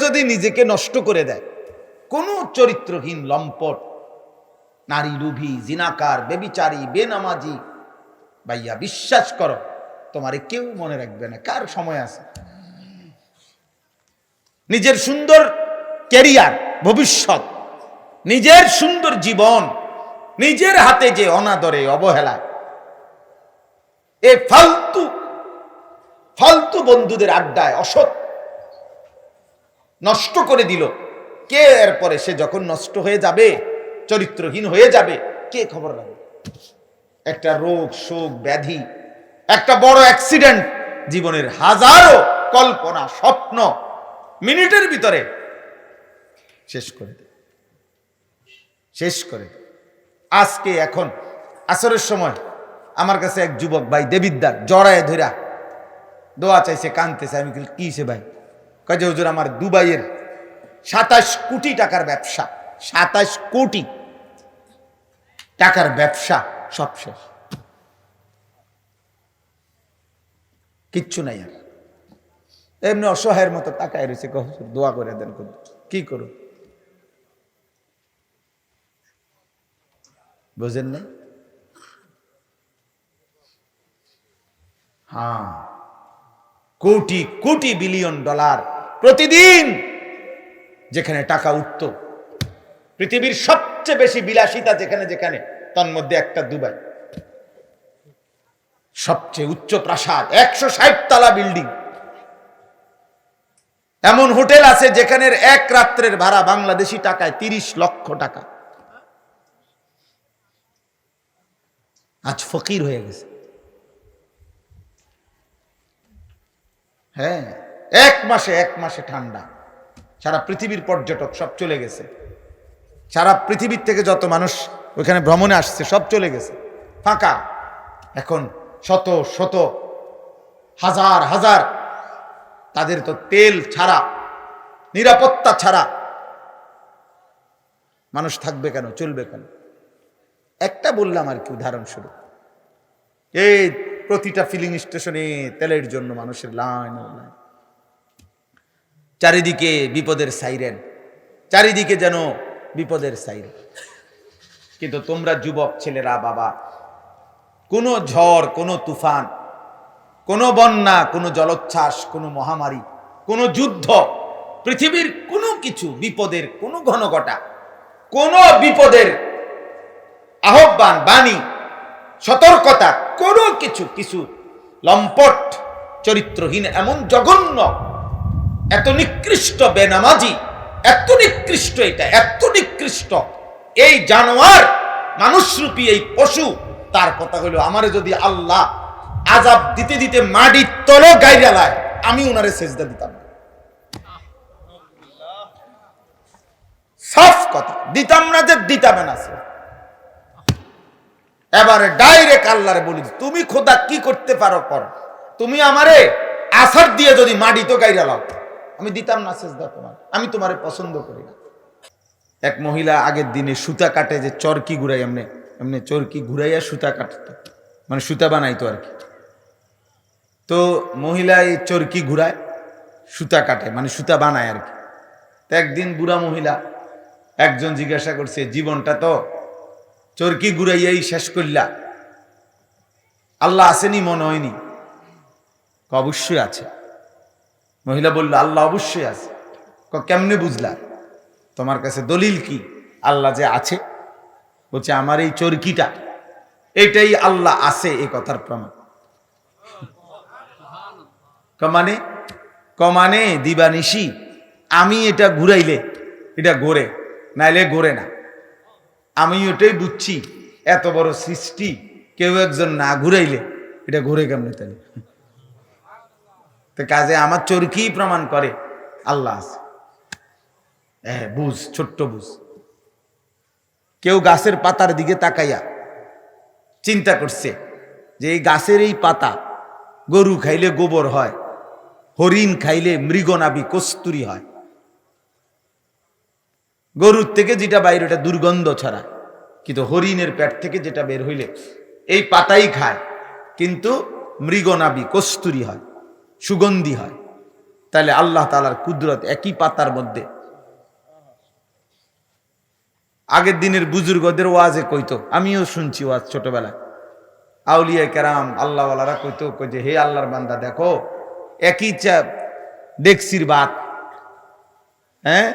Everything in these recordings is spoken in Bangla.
যদি নিজেকে নষ্ট করে দেয়, কোনো চরিত্রহীন লম্পট, নারী লোভী, জিনাকার, বেবিচারী, বেনামাজি, ভাইয়া বিশ্বাস করো তোমারে কেউ মনে রাখবে না। কার সময় আছে? নিজের সুন্দর ক্যারিয়ার, ভবিষ্যৎ, নিজের সুন্দর জীবন নিজের হাতে যে অনাদরে, অবহেলায়, এ ফালতু ফালতু বন্ধুদের আড্ডায় অসৎ নষ্ট করে দিল। কে এরপরে সে যখন নষ্ট হয়ে যাবে, চরিত্রহীন হয়ে যাবে, কে খবর রাখবে? একটা রোগ, শোক, ব্যাধি, একটা বড় অ্যাক্সিডেন্ট জীবনের হাজারো কল্পনা, স্বপ্ন মিনিটের ভিতরে শেষ করে দেয়, শেষ করে দেয়। আজকে এখন আসরের সময় আমার কাছে এক যুবক ভাই দেবিদ্দার জড়ায় ধরা দোয়া চাইছে, কানতেছে। আমি কি সে ভাই? কয় যে হুজুর, আমার দুবাইয়ের 27 কোটি টাকার ব্যবসা, 27 কোটি টাকার ব্যবসা সব শেষ, কিচ্ছু নাই আর। এমনি অসহায়ের মতো তাকায় রয়েছে, হুজুর দোয়া করে দেন। কি করুন বুঝেন না? হ্যাঁ, কোটি কোটি বিলিয়ন ডলার প্রতিদিন যেখানে টাকা উঠত, পৃথিবীর সবচেয়ে বেশি বিলাসিতা যেখানে যেখানে, তার মধ্যে একটা দুবাই। সবচেয়ে উচ্চ প্রাসাদ, 160 তলা বিল্ডিং। এমন হোটেল আছে যেখানের এক রাত্রের ভাড়া বাংলাদেশি টাকায় 30 লক্ষ টাকা। আজ ফকির হয়ে গেছে। হ্যাঁ, এক মাসে ঠান্ডা, সারা পৃথিবীর পর্যটক সব চলে গেছে, সারা পৃথিবীর থেকে যত মানুষ ওইখানে ভ্রমণে আসছে সব চলে গেছে, ফাঁকা। এখন শত শত হাজার হাজার, তাদের তো তেল ছাড়া, নিরাপত্তা ছাড়া মানুষ থাকবে কেন, চলবে কেন? একটা বললাম আর কি, উদাহরণস্বরূপ। এই প্রতিটা ফিলিং স্টেশনে তেলের জন্য মানুষের লাইন, চারিদিকে বিপদের সাইরেন, চারিদিকে যেন বিপদের সাইরেন। কিন্তু তোমরা যুবক ছেলেরা, বাবা, কোনো ঝড়, কোনো তুফান, কোনো বন্যা, কোনো জলোচ্ছ্বাস, কোনো মহামারী, কোনো যুদ্ধ, পৃথিবীর কোনো কিছু, বিপদের কোনো ঘনঘটা, কোনো বিপদের আহ্বান, বাণী, সতর্কতা, কোনো কিছু লম্পট, চরিত্রহীন, এমন জঘন্য, এত নিকৃষ্ট বেনামাজি, এত নিকৃষ্ট, এটা এত নিকৃষ্ট এই জানোয়ার, মানুষরূপী এই পশু, তার কথা হলো, আমারে যদি আল্লাহ আযাব দিতে দিতে মাটির তলে গাইরা লায়, আমি উনারে সেজদা দিতাম না। সাফ কথা, দিতাম না যে দিতাম না। এবারে ডাইরেক্ট আল্লাহরে বলি, তুমি খোদা কি করতে পারো করো, তুমি আমারে আসার দিয়ে যদি মাটি তো গাইরা লাও, আমি দিতাম না সেজদা তোমার, আমি তোমারে পছন্দ করি না। এক মহিলা আগের দিনে সুতা কাটে, যে চরকি ঘুরাই, এমনি এমনি চরকি ঘুরাইয়া সুতা কাটতো, মানে সুতা বানাইতো আর কি। তো মহিলা এই চরকি ঘুরায়, সুতা কাটে, মানে সুতা বানায় আর কি। তো একদিন বুড়া মহিলা একজন জিজ্ঞাসা করছে, জীবনটা তো চরকি ঘুরাইয়াই শেষ করলা, আল্লাহ আসেনি মনে হয়নি? অবশ্যই আছে। মহিলা বলল, আল্লাহ অবশ্যই আছে। কেমনে বুঝলা? তোমার কাছে দলিল কি আল্লাহ যে আছে? বলছে, আমার এই চরকিটা, এটাই আল্লাহ আছে এই কথার প্রমাণ। কমানে দিবানিশি আমি এটা ঘুরাইলে এটা ঘোরে, নাইলে ঘোরে না। আমি ওটাই বুঝছি, এত বড় সৃষ্টি কেউ একজন না ঘুরাইলে এটা ঘুরে কেমনে? তাহলে তো কাজে আমার চরকি প্রমাণ করে আল্লাহ আছে। বুঝ, ছোট্ট বুঝ। কেউ গাছের পাতার দিকে তাকাইয়া চিন্তা করছে যে এই গাছের এই পাতা গরু খাইলে গোবর হয়, হরিণ খাইলে মৃগনাভি কস্তুরী হয়, গরুর থেকে যেটা বাইরে ওটা দুর্গন্ধ ছড়ায়, কিন্তু হরিণের পেট থেকে যেটা বের হইলে এই পাতাই খায়, কিন্তু মৃগনাভি কস্তুরী হয়, সুগন্ধি হয়। তাহলে আল্লাহ তাআলার কুদরত একই পাতার মধ্যে। আগের দিনের বুজুর্গদের ওয়াজে কইতো, আমিও শুনছি ওয়াজ ছোটবেলায়, আউলিয়া কেরাম আল্লাহওয়ালারা কইতো যে হে আল্লাহর বান্দা দেখো একই ডেকসির ভাত, হ্যাঁ,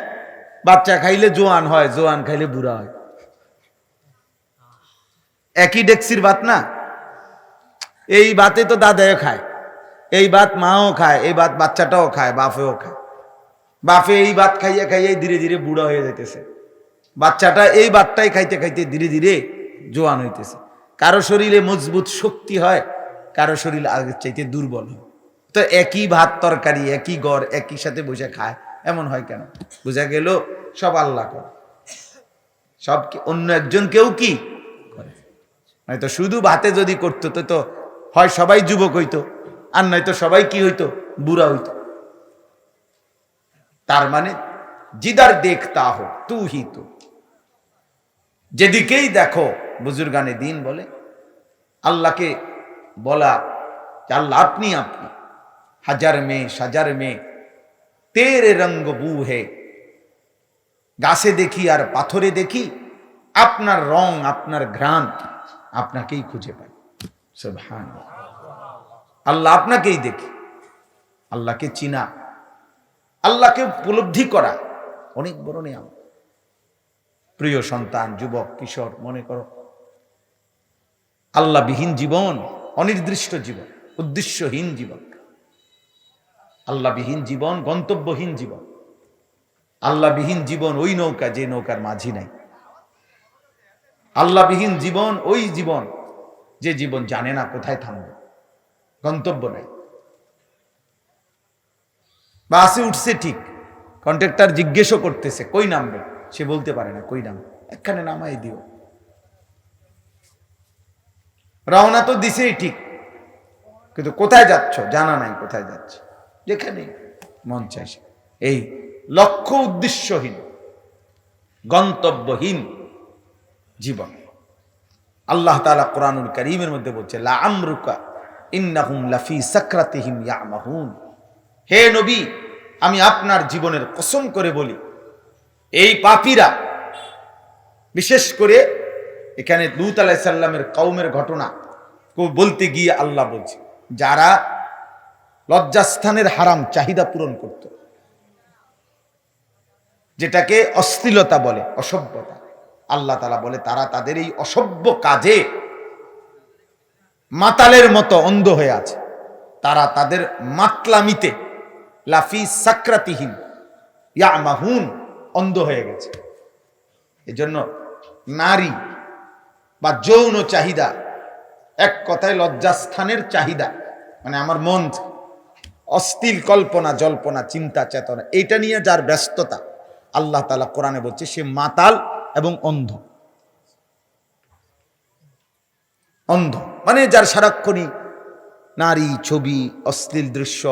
বাচ্চা খাইলে জোয়ান হয়, জোয়ান খাইলে বুড়া হয়। একই ডেকসির ভাত না, এই ভাতে তো দাদাও খায়, এই ভাত মাও খায়, এই ভাত বাচ্চাটাও খায়, বাপেও খায়। বাপে এই ভাত খাইয়ে খাইয়ে ধীরে ধীরে বুড়া হয়ে যাইতেছে, বাচ্চাটা এই ভাতটাই খাইতে খাইতে ধীরে ধীরে জোয়ান হইতেছে। কারো শরীরে মজবুত শক্তি হয়, কারো শরীর আগের চাইতে দুর্বল হয়। তো একই ভাত তরকারি একই গড় একই সাথে বসে খায়, এমন হয় কেন? বোঝা গেল সব আল্লাহ করে, সব অন্য একজন কেউ কি করে। নয়তো শুধু ভাতে যদি করতো তো হয় সবাই যুবক হইতো, আর নয়তো সবাই কি হইতো, বুড়া হইতো। তার মানে জিদার দেখতা হো তু হি তো, যেদিকেই দেখো, বুজুর্গানে দিন বলে আল্লাহকে বলা যে আল্লাহ আপনি আপনি, হাজার মে সাজার মে তেরে রঙ্গ বু হে, গাছে দেখি আর পাথরে দেখি আপনার রং আপনার ঘ্রাণ, আপনাকেই খুঁজে পাই। সুবহানাল্লাহ, আল্লাহ আপনাকেই দেখি। আল্লাহকে চিনা, আল্লাহকে উপলব্ধি করা অনেক বড় নিয়ামত। প্রিয় সন্তান, যুবক, কিশোর, মনে করো আল্লাহবিহীন জীবন অনির্দিষ্ট জীবন, উদ্দেশ্যহীন জীবন। আল্লাহবিহীন জীবন গন্তব্যহীন জীবন। আল্লাহবিহীন জীবন ওই নৌকা যে নৌকার মাঝি নাই। আল্লাহবিহীন জীবন ওই জীবন যে জীবন জানে না কোথায় থামবে, গন্তব্য নাই। বাসে উঠছে ঠিক, কন্ট্রাক্টর জিজ্ঞেসও করতেছে কই নামবে, সে বলতে পারে না কই নামবে, এখানে নামাই দিও। রওনা তো দিছেই ঠিক, কিন্তু কোথায় যাচ্ছ জানা নাই, কোথায় যাচ্ছে, যেখানে মন চাইছে। এই লক্ষ্য উদ্দেশ্যহীন গন্তব্যহীন জীবন। আল্লাহ তাআলা কোরআনুল কারীমের মধ্যে বলছে লা আমরুকা ইন্নাহুম লাফি সাকরাতিহিম ইয়ামাহুন। হে নবী, আমি আপনার জীবনের কসম করে বলি, এই পাপীরা, বিশেষ করে এখানে লূত আলাইহিস সালামের কওমের ঘটনা বলতে গিয়ে আল্লাহ বলছে, যারা লজ্জাস্থানের হারাম চাহিদা পূরণ করত, যেটাকে অশ্লীলতা বলে, অসভ্যতা, আল্লাহ তাআলা বলে তারা তাদের এই অসভ্য কাজে মাতালের মতো অন্ধ হয়ে আছে। তারা তাদের মাতলামিতে লাফি সাকরাতিহিম ইয়ামাহুন, অন্ধ হয়ে গেছে। এজন্য নারী বা যৌন চাহিদা, এক কথায় লজ্জাস্থানের চাহিদা, মানে আমার মন অস্থির কল্পনা জল্পনা চিন্তা চেতনা, এইটা নিয়ে যার ব্যস্ততা, আল্লাহ তাআলা কোরআনে বলছে সে মাতাল এবং অন্ধ। অন্ধ মানে যার সারাক্ষণই নারী, ছবি, অশ্লীল দৃশ্য,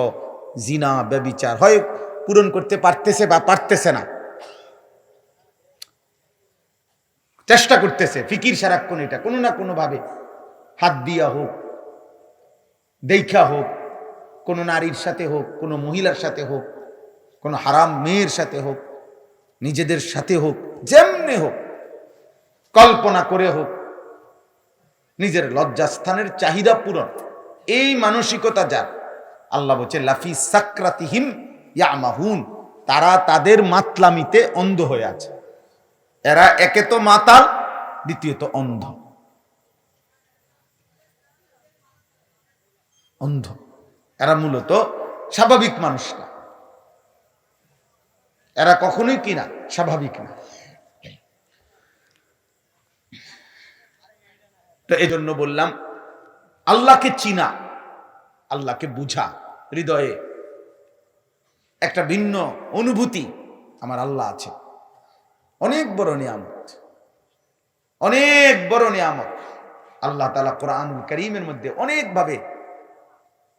জিনা, ব্যভিচার হয় পূরণ করতে পারতেছে বা পারতেছে না, চেষ্টা করতেছে, ফিকির সারাক্ষণ এটা কোনো না কোনো ভাবে, হাত দিয়া হোক, দেখা হোক, কোনো নারীর সাথে হোক, কোনো মহিলার সাথে হোক, কোনো হারাম মেয়ের সাথে হোক, নিজেদের সাথে হোক, যেমনে হোক, কল্পনা করে হোক, নিজের লজ্জাস্থানের চাহিদা পূরণ, এই মানসিকতা যার, আল্লাহ বলছে লাফি সাকরাতিহিম ইয়ামাহুন, তারা তাদের মাতলামিতে অন্ধ হয়ে আছে। এরা একে তো মাতাল, দ্বিতীয়ত অন্ধ। অন্ধ এরা মূলত স্বাভাবিক মানুষ না, এরা কখনোই কিনা স্বাভাবিক না। তো এই জন্য বললাম আল্লাহকে চিনা, আল্লাহকে বুঝা, হৃদয়ে একটা ভিন্ন অনুভূতি, আমার আল্লাহ আছে, অনেক বড় নিয়ামত, অনেক বড় নিয়ামত। আল্লাহ তাআলা কোরআনুল কারীমের মধ্যে অনেক ভাবে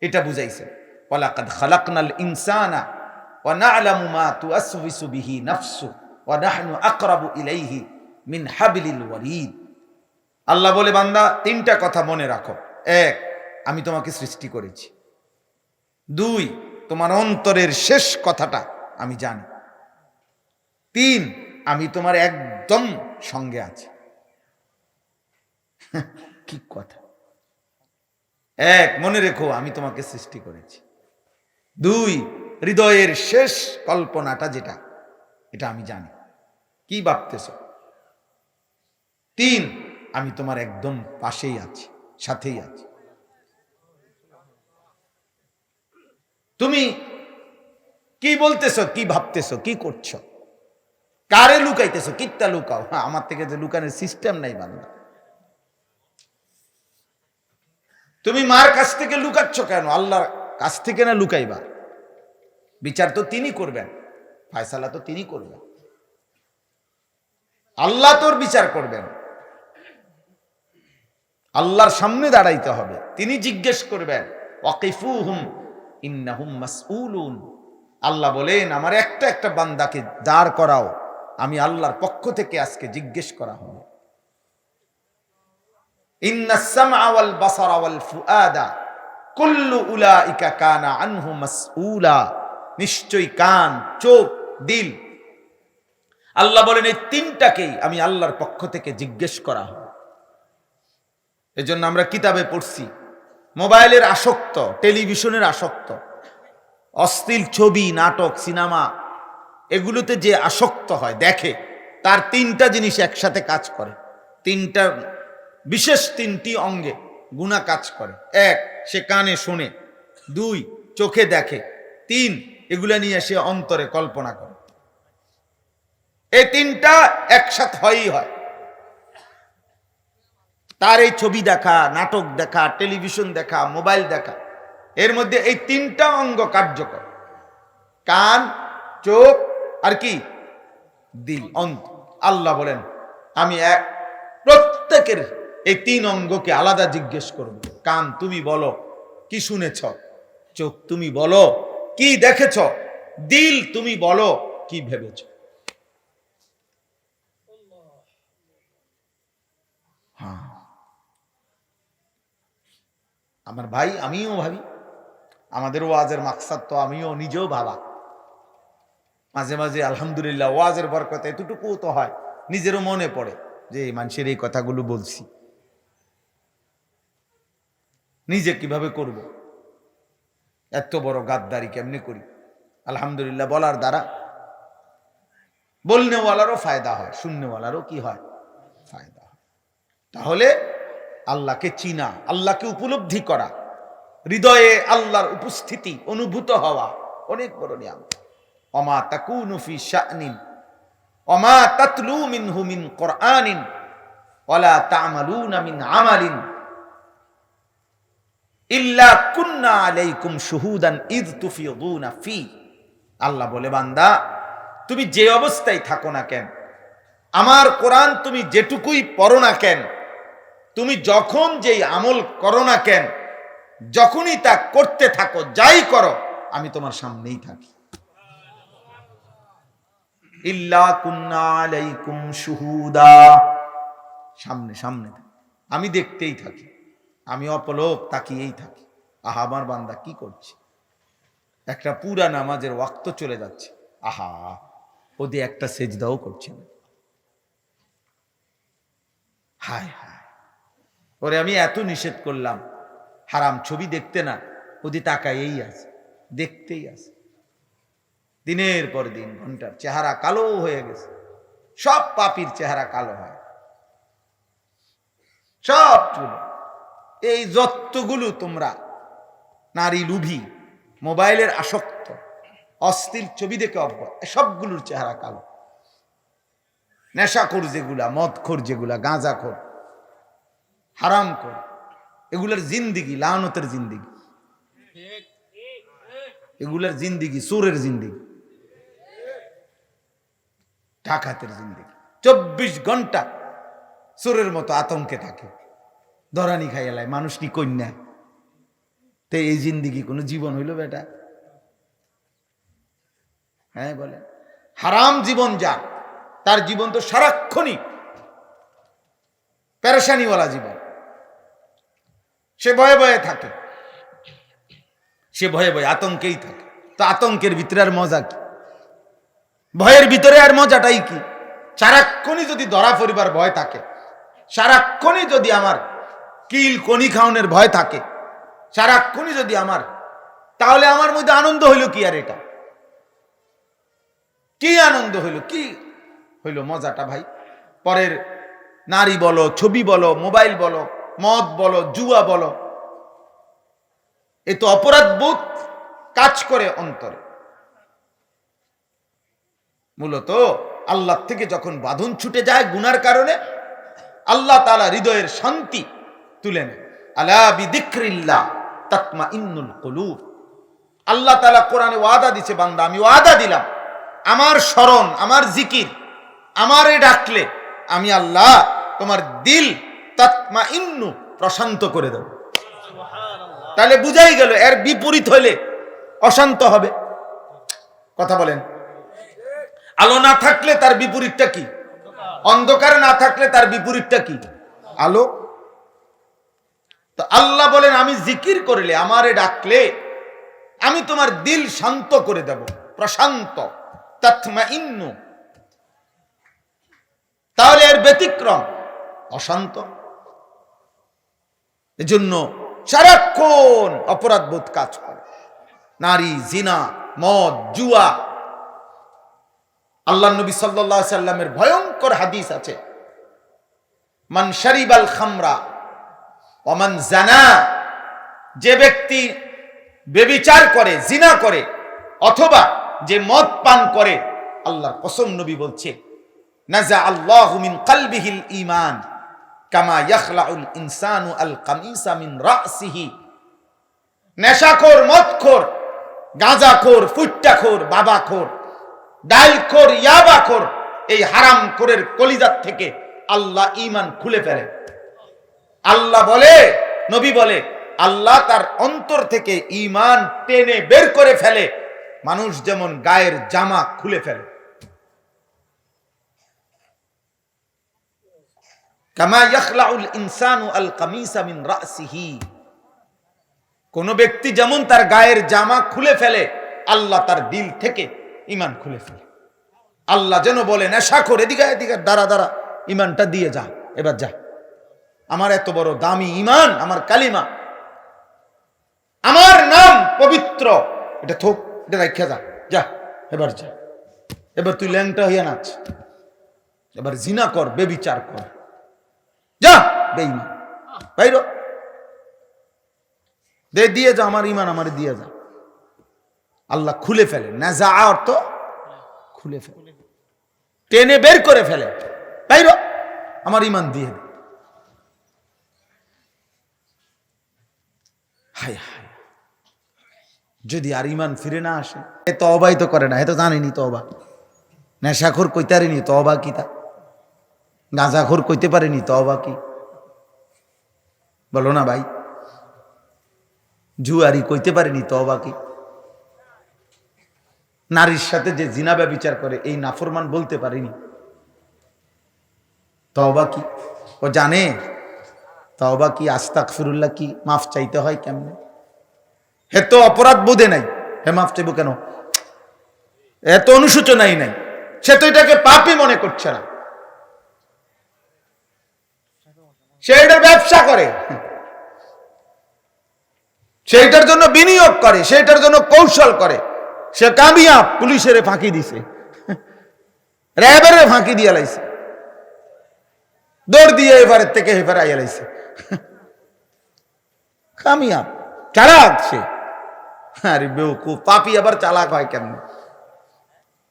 এটা বুঝাইছে, ওয়ালাকাদ খালাকনাল ইনসানা ওয়া না'লামু মা তুওয়াসওয়িসু বিহি নাফসু ওয়া নাহনু আকরাবু ইলাইহি মিন হাবলিল ওয়ারিদ। আল্লাহ বলে বান্দা তিনটা কথা মনে রাখো। এক, আমি তোমাকে সৃষ্টি করেছি। দুই, তোমার অন্তরের শেষ কথাটা আমি জানি। 3, আমি তোমার একদম সঙ্গে আছি। কি কথা! 1, মনে রেখো আমি তোমাকে সৃষ্টি করেছি। 2, হৃদয়ের শেষ কল্পনাটা যেটা, এটা আমি জানি, কি ভাবতেছ। 3, আমি তোমার একদম পাশেই আছি, সাথেই আছি। তুমি কি বলতেছ, কি ভাবতেছ, কি করছো, কারে লুকাইতেছ, কিত্তা লুকাও। হ্যাঁ, আমার থেকে যে লুকানোর সিস্টেম নাই বান্দা। তুমি মার কাছ থেকে লুকাচ্ছ কেন? আল্লাহর কাছ থেকে না লুকাইবা? বিচার তো তিনি করবেন, ফয়সালা তো তিনি করবেন, আল্লাহ তোর বিচার করবেন। আল্লাহর সামনে দাঁড়াইতে হবে, তিনি জিজ্ঞেস করবেন। ওয়াকিফুহুম ইন্নাহুম মাসউলুন। আল্লাহ বলেন আমার একটা একটা বান্দাকে দাঁড় করাও, আমি আল্লাহর পক্ষ থেকে আজকে জিজ্ঞেস করা হবে। ইন্নাস সামআ ওয়াল বাসারা ওয়াল ফুআদা কুল্লু উলাইকা কানা আনহু মাসউলা। নিশ্চয়ই কান, চোখ, দিল, আল্লাহ বলেন এই 3টাকেই আমি আল্লাহর পক্ষ থেকে জিজ্ঞেস করা হবে। এজন্য আমরা কিতাবে পড়ছি, মোবাইলের আসক্ত, টেলিভিশনের আসক্ত, অশ্লীল ছবি, নাটক, সিনেমা, এগুলোতে যে আসক্ত হয়, দেখে, তার 3টা জিনিস একসাথে কাজ করে। 3টা বিশেষ 3টি অঙ্গে গুনাহ কাজ করে। 1, সে কানে শোনে। 2, চোখে দেখে। 3, এগুলা নিয়ে সে অন্তরে কল্পনা করে। এই 3টা একসাথে হয়ই হয়। তার এই ছবি দেখা, নাটক দেখা, টেলিভিশন দেখা, মোবাইল দেখা, এর মধ্যে এই 3টা অঙ্গ কার্যকর। কান, চোখ আর কি? দিল, অন্তর। আল্লাহ বলেন আমি প্রত্যেকের এই 3 অঙ্গকে আলাদা জিজ্ঞেস করব। কান তুমি বলো কি শুনেছ, চোখ তুমি বলো কি দেখেছ, দিল তুমি বলো কি ভেবেছ। হ্যাঁ আমার ভাই, আমিও ভাবি, আমাদের ওয়াজের মাকসাদ তো আমিও নিজেও ভাবা। মাঝে মাঝে আলহামদুলিল্লাহ ওয়াজের বরকতে এতটুকু তো হয়, নিজেরও মনে পড়ে যে মানুষের এই কথাগুলো বলছি, নিজে কিভাবে করব, এত বড় গাদ্দারি কেমনে করি। আলহামদুলিল্লাহ বলার দ্বারা বলনেওয়ালারও ফায়দা হয়, শুননেওয়ালারও কি হয়, ফায়দা হয়। তাহলে আল্লাহকে চিনা, আল্লাহকে উপলব্ধি করা, হৃদয়ে আল্লাহর উপস্থিতি অনুভূত হওয়া অনেক বড় নিয়ামত। ওমা তাকুনু ফি শানিন ওমা তাতলু মিনহু মিন কুরআনিন ওয়ালা তা'মালুনা মিন আমালিন ইল্লা কুন্না আলাইকুম শুহুদান ইয তুফিদুনা ফি। আল্লাহ বলে বান্দা তুমি যে অবস্থায় থাকো না কেন, আমার কোরআন তুমি যেটুকুই পড়ো না কেন, তুমি যখন যেই আমল করো না কেন, যখনই তা করতে থাকো, যাই করো, আমি তোমার সামনেই থাকি। ইল্লা কুন্না আলাইকুম শুহুদা, সামনে সামনে আমি দেখতেই থাকি, আমি অপলক তাকিয়েই থাকি। আহা আমার বান্দা কি করছে, একটা পুরা নামাজের ওয়াক্ত চলে যাচ্ছে, আহা ওদের একটা সেজদাও করছে না। হায় হায়, ওরে আমি এত নিষেধ করলাম হারাম ছবি দেখতে না, ওদি তাকাইয়েই আছে, দেখতেই আছে। দিনের পর দিন, ঘন্টার চেহারা কালো হয়ে গেছে। সব পাপীর চেহারা কালো হয়, সব চুল। এই যতগুলো তোমরা নারী লুভি, মোবাইলের আসক্ত, অশ্লীল ছবি দেখে অভ্যস্ত, সবগুলোর চেহারা কালো। নেশাখোর যেগুলা, মদখোর যেগুলা, গাঁজাখোর, হারামখোর, এগুলার জিন্দিগি লানতের জিন্দিগি, এগুলার জিন্দিগি চোরের জিন্দিগি, ডাকাতের জিন্দিগি। 24 ঘন্টা চোরের মতো আতঙ্কে থাকে, ধরানি খাইয়ালায় মানুষ কি কন্যা। তো এই জিন্দিগি কোনো জীবন হইল বেটা? হ্যাঁ বলে, হারাম জীবন যার, তার জীবন তো সারাক্ষণই পেরেশানিওয়ালা জীবন। সে ভয়ে ভয়ে থাকে, সে ভয়ে ভয়ে আতঙ্কেই থাকে। তো আতঙ্কের ভিতরে আর মজা কি? ভয়ের ভিতরে আর মজাটাই কি? সারাক্ষণই যদি ধরা পরিবার ভয় থাকে, সারাক্ষণই যদি আমার কিল কনি খাওনের ভয় থাকে, সারাক্ষণই যদি আমার, তাহলে আমার মধ্যে আনন্দ হইল কি? আর এটা কি আনন্দ হইল, কি হইল মজাটা ভাই? পরের নারী বলো, ছবি বলো, মোবাইল বলো, মদ বলো, জুয়া বলো, এ তো অপরাধ বোধ কাজ করে অন্তরে। মূলত আল্লাহ থেকে যখন বাঁধন ছুটে যায় গুনার কারণে, আল্লাহ তাআলা হৃদয়ের শান্তি তুলে নেয়। আলা বিযিকরিল্লাহ তাতমাইন্নুল কুলুব। আল্লাহ তাআলা কোরআনে ওয়াদা দিছে, বান্দা আমি ওয়াদা দিলাম, আমার স্মরণ, আমার জিকির, আমারে ডাকলে আমি আল্লাহ তোমার দিল তাতমাইন্নু প্রশান্ত করে দেব। তাহলে বুঝাই গেল এর বিপরীত হলে অশান্ত হবে। কথা বলেন। আলো না থাকলে তার বিপরীতটা কি? অন্ধকার না থাকলে তার বিপরীতটা কি? আলো। তো আল্লাহ বলেন আমি জিকির করলে, আমারে ডাকলে আমি তোমার দিল শান্ত করে দেব, প্রশান্ত, তাতমাইন্নু। তাহলে এর ব্যতিক্রম অশান্ত। এজন্য সারাক্ষণ অপরাধ বোধ কাজ করে, নারী, জিনা, মদ, জুয়া। আল্লাহ নবী সাল্লাল্লাহু আলাইহি সাল্লামের ভয়ঙ্কর হাদিস আছে, মান শারিবাল খামরা ওয়া মান জানা, যে ব্যক্তি ব্যভিচার করে, জিনা করে, অথবা যে মদ পান করে, আল্লাহর কসম নবী বলছে নাজা আল্লাহু মিন কলবিহিল ঈমান কামা ইয়াখলাউল ইনসানু আল কামিসা মিন রাসিহি। নেশাখোর, মদখোর, গাঁজাখোর, ফুট্টাখোর, বাবাখোর, ডালখোর, ইয়াবাখোর, এই হারাম খোরের কলিজার থেকে আল্লাহ ঈমান খুলে ফেলে। আল্লাহ বলে, নবী বলে, আল্লাহ তার অন্তর থেকে ঈমান টেনে বের করে ফেলে, মানুষ যেমন গায়ের জামা খুলে ফেলে। কামা ইয়াখলাউল ইনসানু আল কামিসা মিন রাসিহি। কোন ব্যক্তি যেমন তার গায়ের জামা খুলে ফেলে, আল্লাহ তার দিল থেকে ঈমান খুলে ফেলে। আল্লাহ যেন বলে নেশাখোর, এদিকে এদিকে দাঁড়া দাঁড়া, ঈমানটা দিয়ে যা, এবার যা। আমার এত বড় দামি ঈমান, আমার কালিমা, আমার নাম পবিত্র, এটা থোক, এটা রাখিয়া যা, যা এবার যা। এবার তুই ল্যাংটা হইয়া নাচ, এবার জিনা কর, বেবিচার কর, যা বেঈমান, বাইর দে, দিয়ে যা, আমার ঈমান আমার দিয়ে যা। আল্লাহ খুলে ফেলে, নাজা অর্থ খুলে ফেলে, টেনে বের করে ফেলে, বাইর আমার ঈমান দিয়ে দে। হায় হায়, যদি আর ঈমান ফিরে না আসে, এ তওবাই তো করে না, এ তো জানেনি তওবা। নেশাখোর কইতে পারেনি তওবা কি, তা গাঁজাখোর কইতে পারেনি তওবা কি, বলো না ভাই। জুয়ারি কইতে পারেনি তওবা কি। নারীর সাথে যে জিনা ব্যভিচার করে, এই নাফরমান বলতে পারেনি তওবা কি। ও জানে তওবা কি, আস্তাগফিরুল্লাহ কি, মাফ চাইতে হয় কেমনে। হে তো অপরাধ বোধে নাই, হে মাফ চাইব কেন, এত অনুশোচনাই নাই, সে তো এটাকে পাপই মনে করছে না, সে এটার ব্যবসা করে, সেইটার জন্য বিনিয়োগ করে, সেইটার জন্য কৌশল করে। সে কামিয়াব, পুলিশের ফাঁকি দিছে, র্যাবের ফাঁকি দিয়ে লাইছে, দৌড় দিয়ে এবারের থেকে এবারে আইয়া লাইছে, কামিয়াব, চালাক সে। আরে বেউকুফ, পাপী আবার চালাক হয় কেমন,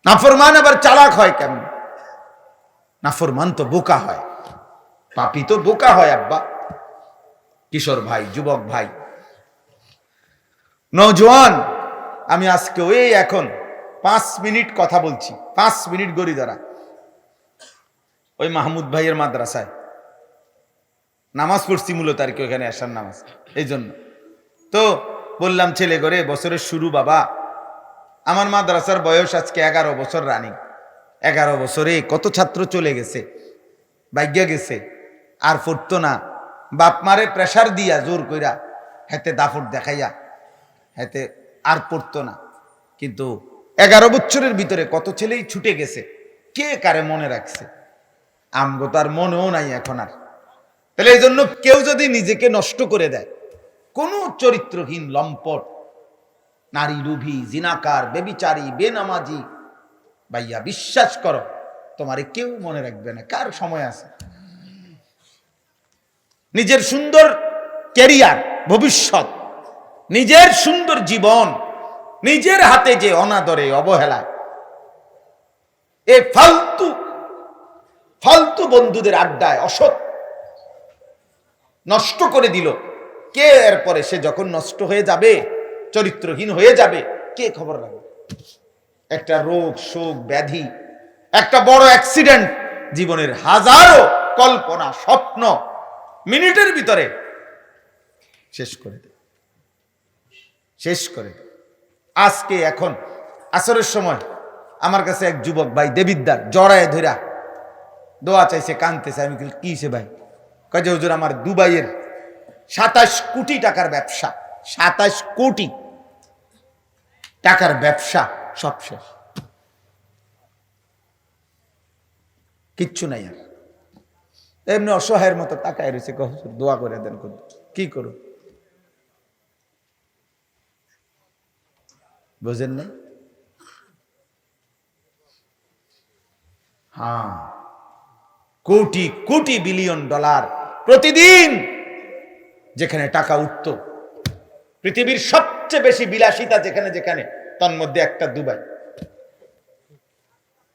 নাফরমান আবার চালাক হয় কেমন। নাফরমান তো বোকা হয়, পাপী তো বোকা হয়। আব্বা, কিশোর ভাই, যুবক ভাই, নওজোয়ান, আমি আজকে ওই এখন 5 মিনিট কথা বলছি, 5 মিনিট গড়ি ধরা, ওই মাহমুদ ভাইয়ের মাদ্রাসায় নামাজ পড়ছি, মূলত আর কি ওখানে আসার নামাজ। এই জন্য তো বললাম, ছেলে করে বছরের শুরু বাবা, আমার মাদ্রাসার বয়স আজকে 11 বছর রানিং। 11 বছরে কত ছাত্র চলে গেছে, ভাগ্যা গেছে, আর পড়তো না। বাপ মারে প্রেসার দিয়া জোর কইরা, হেতে দাফট দেখাইয়া, হেতে আর পড়তো না। কিন্তু 11 বছরের ভিতরে কত ছেলেই ছুটে গেছে, কে কারে মনে রাখছে? আমগো তার মনেও নাই এখন আর। তাহলে এই জন্য কেউ যদি নিজেকে নষ্ট করে দেয়, কোন চরিত্রহীন লম্পট, নারী লুভী, জিনাকার, বেবিচারী, বেনামাজি, ভাইয়া বিশ্বাস করো তোমারে কেউ মনে রাখবে না। কার সময় আছে? নিজের সুন্দর ক্যারিয়ার, ভবিষ্যৎ, নিজের সুন্দর জীবন নিজের হাতে যে অনাদরে, অবহেলায়, এ ফালতু ফালতু বন্ধুদের আড্ডায় অসৎ নষ্ট করে দিল। কে এরপরে সে যখন নষ্ট হয়ে যাবে, চরিত্রহীন হয়ে যাবে, কে খবর রাখবে? একটা রোগ, শোক, ব্যাধি, একটা বড় অ্যাক্সিডেন্ট জীবনের হাজারো কল্পনা, স্বপ্ন মিনিটের ভিতরে শেষ করে দেয়, শেষ করে দেয়। আজকে এখন আসরের সময় আমার কাছে এক যুবক ভাই দেবিদ্দার জড়ায় ধরা দোয়া চাইছে, কানতেছে। আমি কি সে ভাই? কাজে হুজুর আমার দুবাইয়ের 27 কোটি টাকার ব্যবসা, 27 কোটি টাকার ব্যবসা সব শেষ, কিচ্ছু নাই আর। এমনি অসহায়ের মতো তাকায় রয়েছে, হুজুর দোয়া করে দেন। কি করুন বুঝেন না? হ্যাঁ, কোটি কোটি বিলিয়ন ডলার প্রতিদিন যেখানে টাকা উঠত, পৃথিবীর সবচেয়ে বেশি বিলাসিতা যেখানে যেখানে, তার মধ্যে একটা দুবাই।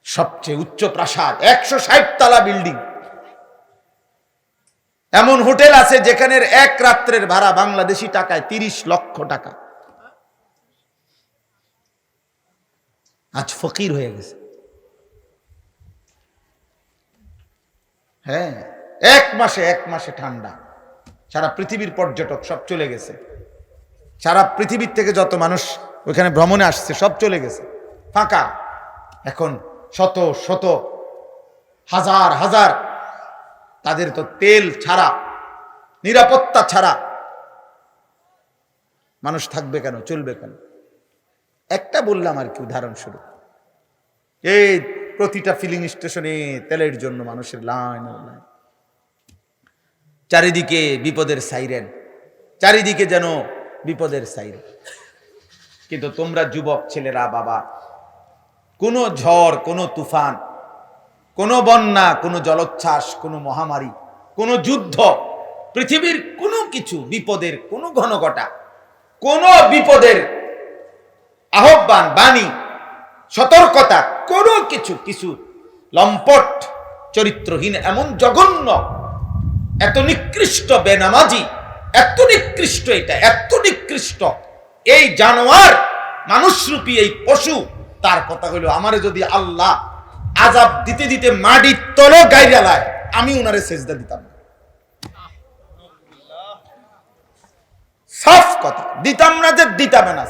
সবচেয়ে উচ্চ প্রাসাদ, 160 তলা বিল্ডিং। এমন হোটেল আছে যেখানে এক রাত্রের ভাড়া বাংলাদেশি টাকায় 30 লক্ষ টাকা। আজ ফকির হয়ে গেছে। হ্যাঁ, এক মাসে ঠান্ডা, সারা পৃথিবীর পর্যটক সব চলে গেছে। সারা পৃথিবীর থেকে যত মানুষ ওইখানে ভ্রমণে আসছে সব চলে গেছে, ফাঁকা। এখন শত শত হাজার হাজার, তাদের তো তেল ছাড়া, নিরাপত্তা ছাড়া মানুষ থাকবে কেন, চলবে কেন? একটা বললাম আর কি, উদাহরণস্বরূপ। এই প্রতিটা ফিলিং স্টেশনে তেলের জন্য মানুষের লাইন লাইন, চারিদিকে বিপদের সাইরেন, চারিদিকে যেন বিপদের সাইরেন। কিন্তু তোমরা যুবক ছেলেরা, বাবা, কোনো ঝড়, কোনো তুফান, কোনো বন্যা, কোনো জলোচ্ছ্বাস, কোনো মহামারী, কোনো যুদ্ধ, পৃথিবীর কোনো কিছু, বিপদের কোনো ঘনঘটা, কোনো বিপদের আহ্বান, বাণী, সতর্কতা, কোনো কিছু লম্পট, চরিত্রহীন, এমন জঘন্য, এত নিকৃষ্ট বেনামাজি, এত নিকৃষ্ট, এটা এত নিকৃষ্ট এই জানোয়ার, মানুষরূপী এই পশু, তার কথা হলো আমারে যদি আল্লাহ আযাব দিতে দিতে মাটির তলে গাইরা লায়, আমি উনারে সেজদা দিতাম না। সাফ কথা, দিতাম না যে দিতাম না।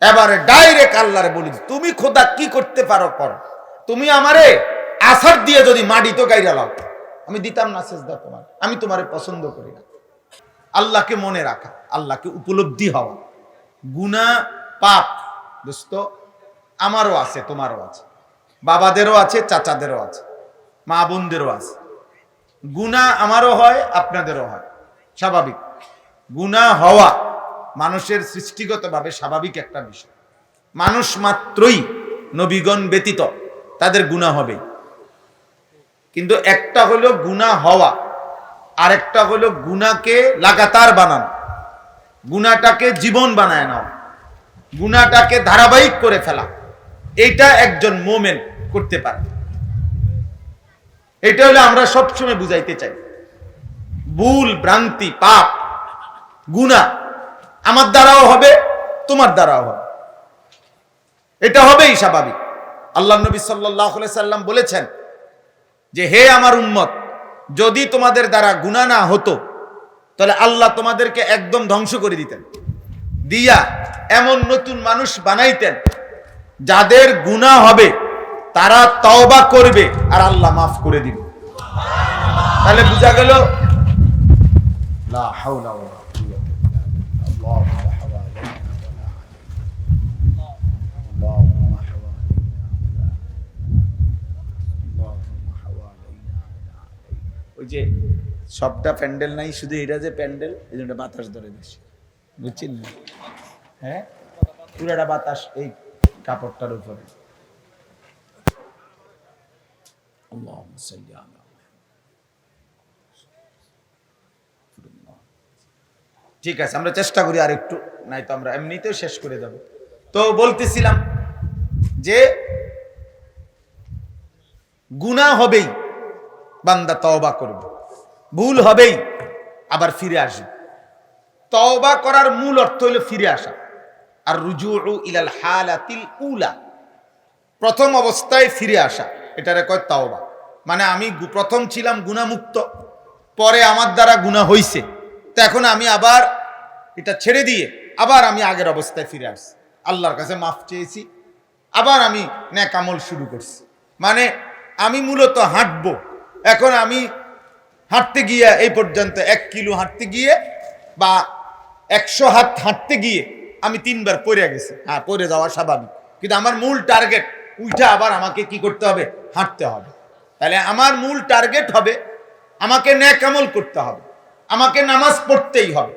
এবারে ডাইরেক্ট আল্লাহরে বলি, তুমি খোদা কি করতে পারো করো, তুমি আমারে আসার দিয়ে যদি মাটি তো গাইরা লাও, আমি দিতাম না সেজদা তোমার, আমি তোমারে পছন্দ করি না। আল্লাহকে মনে রাখা, আল্লাহকে উপলব্ধি হওয়া। গুনাহ, পাপ দোস্ত আমারও আছে, তোমারও আছে, বাবাদেরও আছে, চাচাদেরও আছে, মা বোনদেরও আছে। গুনাহ আমারও হয়, আপনাদেরও হয়, স্বাভাবিক। গুনাহ হওয়া মানুষের সৃষ্টিগতভাবে স্বাভাবিক একটা বিষয়। মানুষ মাত্রই, নবীগণ ব্যতীত, তাদের গুনাহ হবে। কিন্তু একটা হলো গুনাহ হওয়া, আরেকটা হলো গুনাহকে লাগাতার বানানো, গুনাহটাকে জীবন বানায় নাও, গুনাহটাকে ধারাবাহিক করে ফেলা। এটা একজন মোমেন করতে পারে। এটা হলো আমরা সবসময় বুঝাইতে চাই। ভুল, ভ্রান্তি, পাপ, গুনাহ আমার দ্বারাও হবে, তোমার দ্বারাও হবে, এটা হবেই স্বাভাবিক। আল্লাহ নবী সাল্লাল্লাহু আলাইহি সাল্লাম বলেছেন যে, হে আমার উম্মত, যদি তোমাদের দ্বারা গুনাহ না হতো তাহলে আল্লাহ তোমাদেরকে একদম ধ্বংস করে দিতেন, দিয়া এমন নতুন মানুষ বানাইতেন যাদের গুনাহ হবে, তারা তওবা করবে আর আল্লাহ মাফ করে দিবে। তাহলে বোঝা গেল লা হাওলা ওয়ালা কুওয়াতা ইল্লা বিল্লাহ। যে সবটা প্যান্ডেল নাই, শুধু এটা যে প্যান্ডেল, এই জন্য বাতাস ধরে বেশি, বুঝছেন না? হ্যাঁ, পুরাটা বাতাস এই কাপড়টার উপরে। ঠিক আছে, আমরা চেষ্টা করি আর একটু, নাই তো আমরা এমনিতেও শেষ করে দেব। তো বলতেছিলাম যে গুনাহ হবেই, বান্দা তওবা করবে, ভুল হবেই, আবার ফিরে আসবে। তওবা করার মূল অর্থ হলো ফিরে আসা। আর রুজুউ ইলাল হালাতিল উলা, প্রথম অবস্থায় ফিরে আসা, এটারে কয় তওবা। মানে আমি প্রথম ছিলাম গুনাহমুক্ত, পরে আমার দ্বারা গুনাহ হইছে, তো এখন আমি আবার এটা ছেড়ে দিয়ে আবার আমি আগের অবস্থায় ফিরে আসছি, আল্লাহর কাছে মাফ চেয়েছি, আবার আমি নেক আমল শুরু করছি। মানে আমি মূলত হাঁটবো, এখন আমি হাঁটতে গিয়ে এই পর্যন্ত 1 কিলো হাঁটতে গিয়ে বা 100 হাত হাঁটতে গিয়ে আমি 3 বার পড়ে গেছি। হ্যাঁ, পড়ে যাওয়া স্বাভাবিক, কিন্তু আমার মূল টার্গেট উইটা আবার আমাকে কি করতে হবে? হাঁটতে হবে। তাহলে আমার মূল টার্গেট হবে আমাকে নেক আমল করতে হবে, আমাকে নামাজ পড়তেই হবে,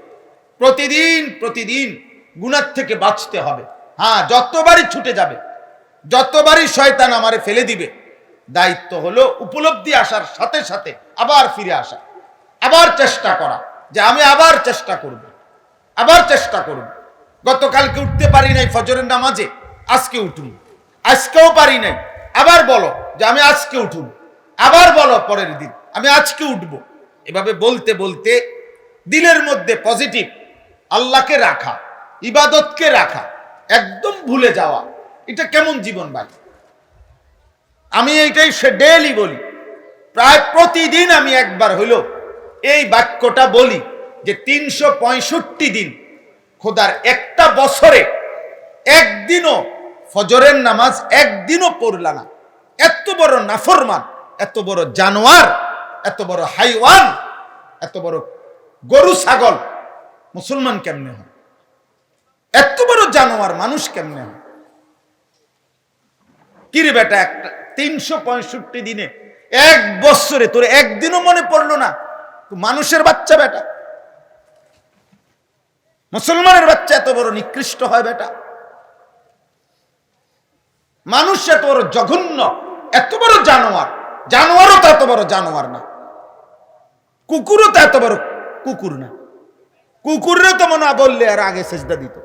প্রতিদিন প্রতিদিন গুনাহ থেকে বাঁচতে হবে। হ্যাঁ, যতবারই ছুটে যাবে, যতবারই শয়তান আমারে ফেলে দিবে, দায়িত্ব হলো উপলব্ধি আসার সাথে সাথে আবার ফিরে আসা, আবার চেষ্টা করা যে আমি আবার চেষ্টা করব, আবার চেষ্টা করব। গতকালকে উঠতে পারি নাই ফজরের নামাজে, আজকে উঠুন। আজকেও পারি নাই, আবার বলো যে আমি আজকে উঠুন, আবার বলো পরের দিন আমি আজকে উঠব। এভাবে বলতে বলতে দিলের মধ্যে পজিটিভ আল্লাহকে রাখা, ইবাদতকে রাখা, একদম ভুলে যাওয়া, এটা কেমন জীবন ভাই? আমি এইটাই ডেইলি বলি, প্রায় প্রতিদিন আমি একবার হইলো এই বাক্যটা বলি যে 365 দিন খোদার একটা বছরে একদিনও ফজরের নামাজ একদিনও পড়লা না, এত বড় নাফরমান, এত বড় জানোয়ার, এত বড় হাইওয়ান, এত বড় গরু ছাগল মুসলমান কেমনে হয়? এত বড় জানোয়ার মানুষ কেমনে হয়? কিরে বেটা, একটা 365 দিনে এক বছরে তোর একদিনও মনে পড়লো না? মানুষের বাচ্চা বেটা, মুসলমানের বাচ্চা এত বড় নিকৃষ্ট হয় বেটা? মানুষ এত বড় জঘন্য, এত বড় জানোয়ার, জানোয়ারও তো এত বড় জানোয়ার না, কুকুরও তো এত বড় কুকুর না। কুকুররে তো মনে বললে আর আগে সেজদা দিত,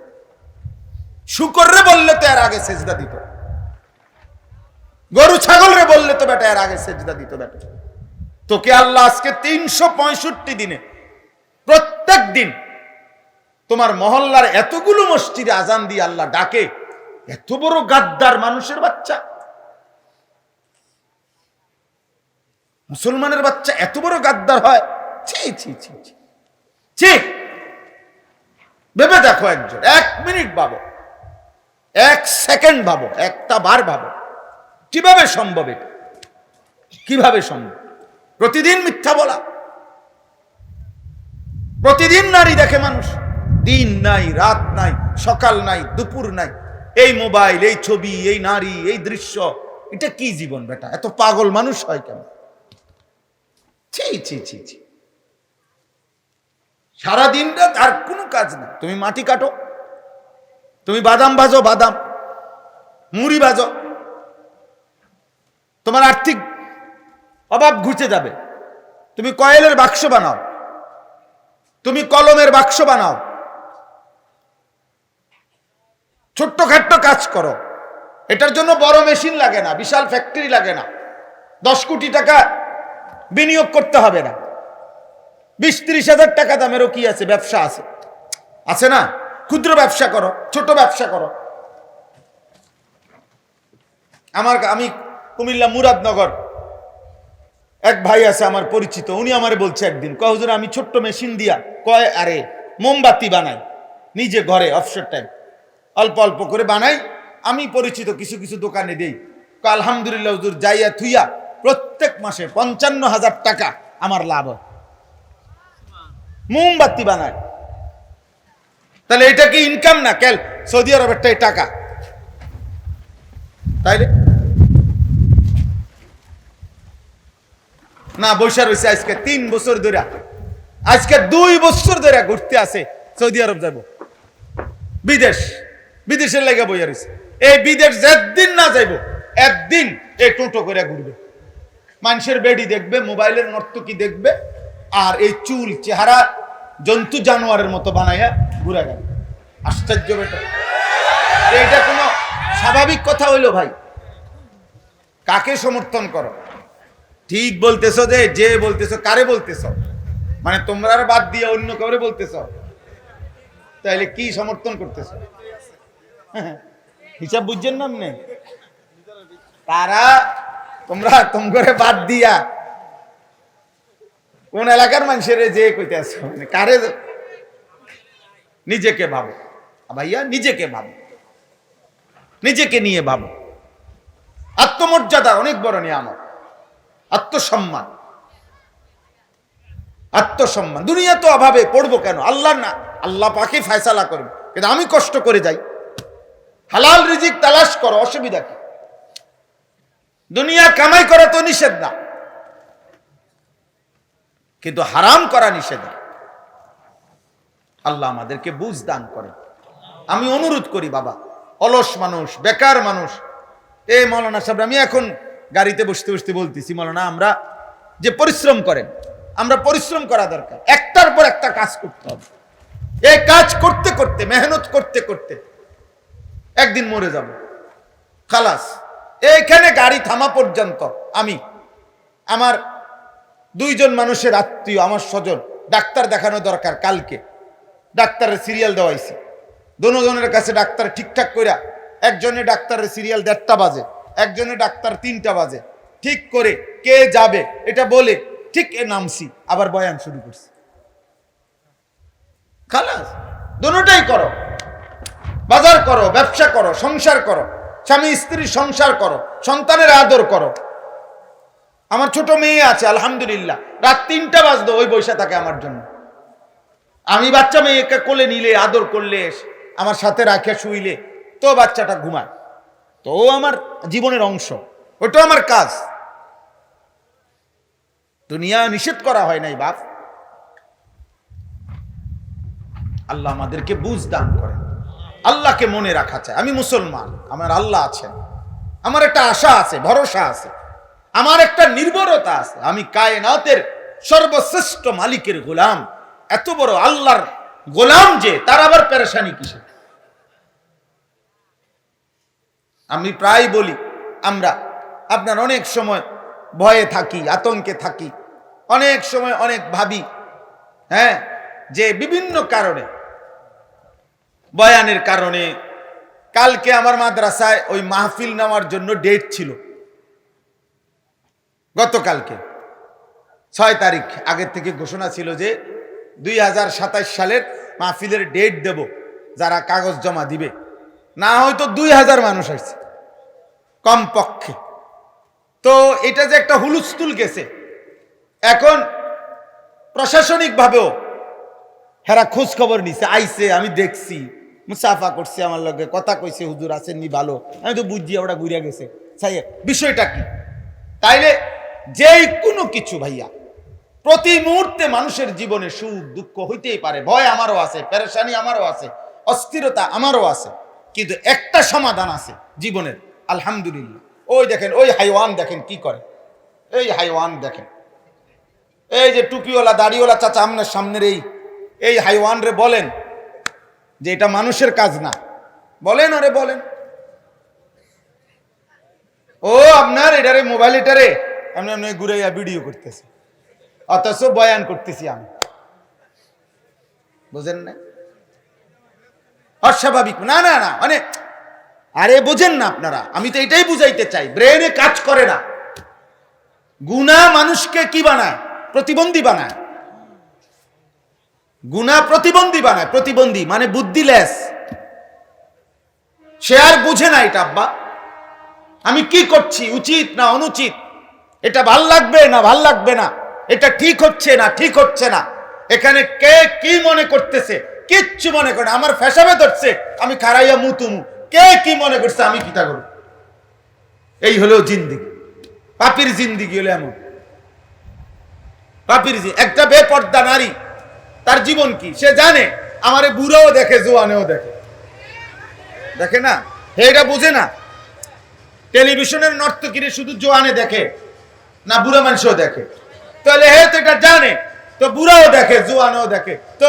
শুকররে বললে তো এর আগে সেজদা দিত, গরু ছাগল রে বললে তো বেটা এর আগে সেজদা দিত। বেটা তোকে আল্লাহ আজকে 365 দিনে প্রত্যেক দিন তোমার মহল্লার এতগুলো মসজিদে আজান দিয়ে আল্লাহ ডাকে, এত বড় গাদ্দার মানুষের বাচ্চা, মুসলমানের বাচ্চা এত বড় গাদ্দার হয়? ছি ছি ছি ছি ছি। ভেবে দেখো একজন, 1 মিনিট ভাবো, 1 সেকেন্ড ভাবো, একটা বার ভাবো, কিভাবে সম্ভব? এটা কিভাবে সম্ভব? প্রতিদিন মিথ্যা বলা, প্রতিদিন নারী দেখে মানুষ, দিন নাই রাত নাই, সকাল নাই দুপুর নাই, এই মোবাইল, এই ছবি, এই নারী, এই দৃশ্য, এটা কি জীবন বেটা? এত পাগল মানুষ হয় কেন? ছি ছি ছি ছি। সারাদিন রাত আর কোনো কাজ নেই, তুমি মাটি কাটো, তুমি বাদাম ভাজো, বাদাম মুড়ি ভাজো, তোমার আর্থিক অভাব ঘুচে যাবে। তুমি কয়েলের বাক্স বানাও, তুমি কলমের বাক্স বানাও, ছোট্টখাট্ট কাজ করো। এটার জন্য বড় মেশিন লাগে না, বিশাল ফ্যাক্টরি লাগে না, 10 কোটি টাকা বিনিয়োগ করতে হবে না, 20-30 হাজার টাকা দামেরও কি আছে, ব্যবসা আছে, আছে না? ক্ষুদ্র ব্যবসা করো, ছোট ব্যবসা করো। আমি কুমিল্লা মুরাদনগর এক ভাই আছে আমার পরিচিত, উনি আমারে বলছে একদিন, কয় হুজুর আমি ছোট্ট মেশিন দিয়া, কয় আরে মোমবাতি বানাই নিজে ঘরে, অবসর টাইম অল্প অল্প করে বানাই, আমি পরিচিত কিছু কিছু দোকানে দেই। আলহামদুলিল্লাহ হুজুর, যাইয়া থুইয়া প্রত্যেক মাসে 55,000 টাকা আমার লাভ হয়, মোমবাতি বানায়। তাহলে এটা কি ইনকাম না? কেল সৌদি আরবেরটাই টাকা, তাইলে না, বৈশা রয়েছে আজকে 3 বছর ধরে, আজকে 2 বছর ধরে ঘুরতে আছে সৌদি আরব যাব, বিদেশের লেগে বইয়া রয়েছে। এই বিদেশ যেদিন না যাইব একদিন এই টোটো করে ঘুরবে, মানুষের বেডি দেখবে, মোবাইলের নর্তকী দেখবে, আর এই চুল চেহারা জন্তু জানোয়ারের মতো বানাইয়া ঘুরে গেল। আশ্চর্য বেটা, এইটা কোনো স্বাভাবিক কথা হইলো ভাই? কাকে সমর্থন করো? ঠিক বলতেছো যে বলতেছো, কারে বলতেছো? মানে তোমরা বাদ দিয়ে অন্য কাউরে বলতেছো, তাইলে কি সমর্থন করতেছো? হিসাব বুঝছেন না? আপনি তারা তোমরা বাদ দিয়া কোন এলাকার মানুষের যে কইতে আছো, মানে কারে? নিজেকে ভাবো ভাইয়া, নিজেকে ভাবো, নিজেকে নিয়ে ভাবো। আত্মমর্যাদা অনেক বড় নিয়ামত, আত্মসম্মান। দুনিয়া তো অভাবে পড়বো কেন? আল্লাহ না, আল্লাহ পাকে ফয়সালা করবে, কিন্তু আমি কষ্ট করে যাই, হালাল রিজিক তালাশ করো, অসুবিধা কি? দুনিয়া কামাই করা তো নিষেধ না, কিন্তু হারাম করা নিষেধ। আল্লাহ আমাদেরকে বুঝ দান করে। আমি অনুরোধ করি বাবা, অলস মানুষ, বেকার মানুষ, এই মৌলানা সাহেব, আমি এখন গাড়িতে বসতে বসতে বলতেছি, মৌলানা আমরা যে পরিশ্রম করেন, আমরা পরিশ্রম করা দরকার, একটার পর একটা কাজ করতে হবে। এই কাজ করতে করতে, মেহনত করতে করতে একদিন মরে যাব, খালাস। এইখানে গাড়ি থামা পর্যন্ত আমি আমার 2 জন মানুষের আত্মীয়, আমার স্বজন, ডাক্তার দেখানো দরকার, কালকে ডাক্তারের সিরিয়াল দেওয়াইছি, দুজনের কাছে ডাক্তার ঠিকঠাক কইরা, একজনের ডাক্তারের সিরিয়াল 1:30 বাজে, একজনের ডাক্তার 3টা বাজে, ঠিক করে কে যাবে এটা বলে ঠিক নামছি, আবার বয়ান শুরু করছি। খালাস, দুটোটাই করো, বাজার করো, ব্যবসা করো, সংসার করো, স্বামী স্ত্রী সংসার করো, সন্তানের আদর করো। আমার ছোট মেয়ে আছে, আলহামদুলিল্লাহ, রাত 3টা বাজতো ওই বৈশা থাকে আমার জন্য। আমি বাচ্চা মেয়েকে কোলে নিলে, আদর করলে, আমার সাথে রাখে শুইলে তো বাচ্চাটা ঘুমায়, তো আমার জীবনের অংশ, ওটা আমার কাজ। দুনিয়া নিষেধ করা হয় নাই বাপ। আল্লাহ আমাদেরকে বুঝ দান করে, আল্লাহকে মনে রাখা চায়। আমি মুসলমান, আমার আল্লাহ আছেন, আমার একটা আশা আছে, ভরসা আছে, আমার একটা নির্ভরতা আছে, আমি কায়নাতের সর্বশ্রেষ্ঠ মালিকের গোলাম। এত বড় আল্লাহর গোলাম যে, তার আবার পেরেশানি কিসে? আমি প্রায় বলি, আপনার অনেক সময় ভয়ে থাকি, আতঙ্কে থাকি, অনেক সময় অনেক ভাবি, হ্যাঁ, যে বিভিন্ন কারণে, বয়ানের কারণে। কালকে আমার মাদ্রাসায় ওই মাহফিল নেওয়ার জন্য ডেট ছিল, গতকালকে 6 তারিখ আগের থেকে ঘোষণা ছিল যে 2027 সালের মাহফিলের ডেট দেব, যারা কাগজ জমা দিবে। না হয়তো 2000 মানুষ আসছে কমপক্ষে। তো এটা যে একটা হুলস্থুল গেছে, এখন প্রশাসনিক ভাবেও হেরা খোঁজ খবর নিছে, আইছে, আমি দেখছি, মুসাফা করছে, আমার লগে কথা কইছে, হুজুর আসেননি ভালো, আমি তো বুঝছি ওটা ঘুরিয়া গেছে। বিষয়টা কি? তাইলে যেই কোনো কিছু ভাইয়া, প্রতি মুহূর্তে মানুষের জীবনে সুখ দুঃখ হইতেই পারে, ভয় আমারও আছে, পেরেশানি আমারও আছে, অস্থিরতা আমারও আছে, কিন্তু একটা সমাধান আছে জীবনের, আলহামদুলিল্লাহ। ওই দেখেন, ওই হাইওয়ান দেখেন কি করে, এই হাইওয়ান দেখেন, এই যে টুপিওয়ালা দাড়িওয়ালা চাচা আপনার সামনের এই হাইওয়ান রে বলেন যে এটা মানুষের কাজ না, বলেন, আরে বলেন, ও আপনার এটারে মোবাইল, এটারে আপনি ঘুরাইয়া ভিডিও করতেছে, অথচ বয়ান করতেছি আমি, বুঝেন না? অস্বাভাবিক না, না না, মানে আরে বোঝেন না আপনারা, আমি তো এটাই বুঝাইতে চাই, ব্রেনে কাজ করে না। গুনাহ মানুষকে কি বানায়? প্রতিবন্ধী বানায়। গুনাহ প্রতিবন্ধী বানায়, প্রতিবন্ধী মানে বুদ্ধিলেস। সে আর বুঝে না এটা, আব্বা আমি কি করছি, উচিত না অনুচিত, এটা ভাল লাগবে না ভাল লাগবে না, এটা ঠিক হচ্ছে না ঠিক হচ্ছে না, এখানে কে কি মনে করতেছে, কিচ্ছু মনে করে না, আমার ফেসাবে ধরছে, আমি খারাইয়া মুতুমু, কে কি মনে করছে, আমি কিতা করব? এই হলো জিন্দিগি, পাপীর জিন্দিগি হলো এমন। বাপির জি একটা বেপর্দা নারী, তার জীবন কি সে জানে? আমারে বুড়াও দেখে, জোয়ানেও দেখে, দেখে না? এটা বুঝে না। টেলিভিশনের নর্তকীরে শুধু জোয়ানে দেখে না বুড়া মানুষও দেখে? তাহলে হে তো এটা জানে, তো বুড়াও দেখে, জোয়ানও দেখে। তো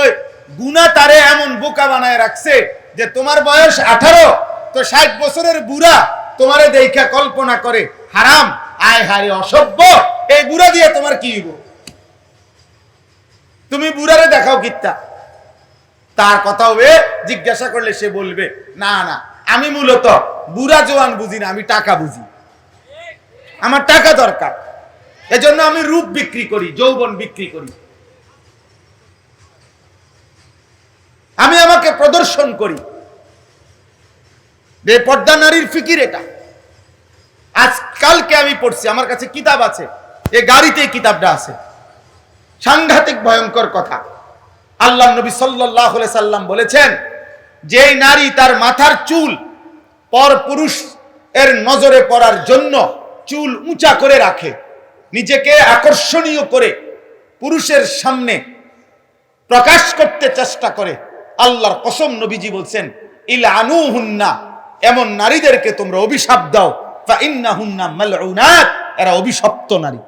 গুনাহ তারে এমন বোকা বানায় রাখছে যে তোমার বয়স 18, তো 60 বছরের বুড়া তোমারে দেখা কল্পনা করে হারাম, আয় হায় অসভ্য, এই বুড়া দিয়ে তোমার কি হইব? তুমি বুড়ারে দেখাও কিত্তা? তার কথা হবে, জিজ্ঞাসা করলে সে বলবে না না, আমি মূলত বুড়া জোয়ান বুঝি না, আমি টাকা বুঝি, আমার টাকা দরকার, এজন্য আমি রূপ বিক্রি করি, যৌবন বিক্রি করি, আমি আমাকে প্রদর্শন করি। বেপর্দা নারীর ফিকির এটা। আজকালকে আমি পড়ছি, আমার কাছে কিতাব আছে, এই গাড়িতে কিতাবটা আছে, সাংঘাতিক ভয়ঙ্কর কথা। আল্লাহ নবী সাল্লাল্লাহু আলাইহি সাল্লাম বলেছেন, যে নারী তার মাথার চুল পর পুরুষ এর নজরে পড়ার জন্য চুল উঁচা করে রাখে, নিজেকে আকর্ষণীয় করে পুরুষের সামনে প্রকাশ করতে চেষ্টা করে, আল্লাহর কসম নবীজি বলছেন, ইলআনুহুন্না, এমন নারীদেরকে তোমরা অভিশাপ দাও, ফা ইন্নাহুন্না মালউনাত, এরা অভিশপ্ত নারী।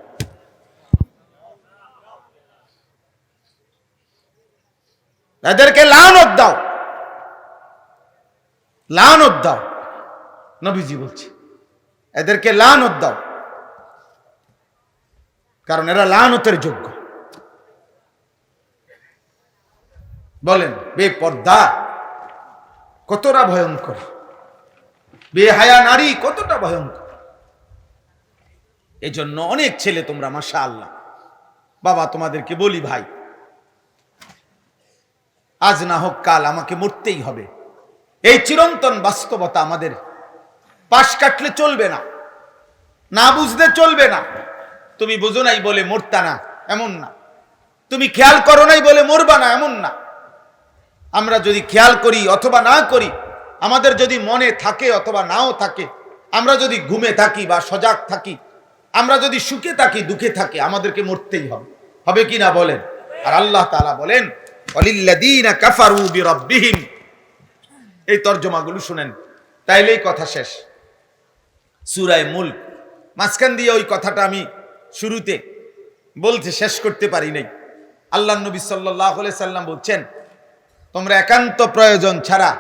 এদেরকে লানত দাও, লানত দাও, নবীজি বলছে এদেরকে লানত দাও, কারণ এরা লানতের যোগ্য। বলেন বেপর্দা কতটা ভয়ঙ্কর, বেহায়া নারী কতটা ভয়ঙ্কর। এজন্য অনেক ছেলে তোমরা মাশাআল্লাহ, বাবা তোমাদেরকে বলি ভাই, আজ না হোক কাল আমাকে মরতেই হবে, এই চিরন্তন বাস্তবতা আমাদের পাশ কাটলে চলবে না, না বুঝলে চলবে না। তুমি বুঝো নাই বলে মরতা না এমন না, তুমি খেয়াল করো নাই বলে মরবা না এমন না। আমরা যদি খেয়াল করি অথবা না করি, আমাদের যদি মনে থাকে অথবা নাও থাকে, আমরা যদি ঘুমে থাকি বা সজাগ থাকি, আমরা যদি সুখে থাকি দুঃখে থাকি, আমাদেরকে মরতেই হবে, হবে কি না বলেন? আর আল্লাহ তাআলা বলেন, ওয়ালিল্লাযীনা কাফারু বিরাব্বিহিম, এই তরজমাগুলো শুনেন, তাইলেই কথা শেষ। সূরা মুলক, মাঝখান দিয়ে ওই কথাটা আমি শুরুতে বলতে শেষ করতে পারি নাই। আল্লাহ নবী সাল্লাল্লাহু আলাইহি সাল্লাম বলছেন, তোমরা একান্ত প্রয়োজন ছাড়া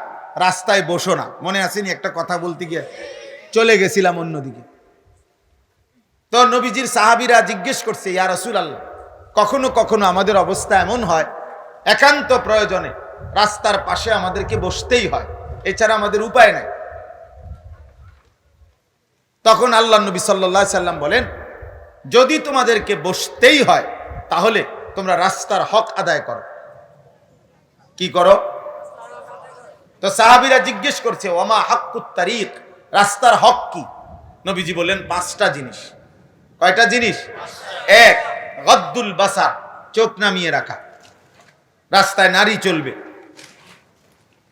রাস্তায় বসো না। মনে আসেনি একটা কথা বলতে গিয়ে চলে গেছিলাম অন্যদিকে। তো নবীজির সাহাবীরা জিজ্ঞেস করছে, ইয়া রাসূলুল্লাহ, কখনো কখনো আমাদের অবস্থা এমন হয়, একান্ত প্রয়োজনে রাস্তার পাশে আমাদেরকে বসতেই হয়, এছাড়া আমাদের উপায় নাই। তখন আল্লাহ নবী সাল্লাল্লাহু আলাইহি সাল্লাম বলেন, যদি তোমাদেরকে বসতেই হয় তাহলে তোমরা রাস্তার হক আদায় করো। কি করো? তো সাহাবীরা জিজ্ঞেস করছে, ওমা হাক্কুত তারিক, রাস্তার হক কি? নবীজি বলেন 5টা জিনিস। কয়টা জিনিস? 1, গদ্দুল বাসার, চোখ নামিয়ে রাখা। রাস্তায় নারী চলবে,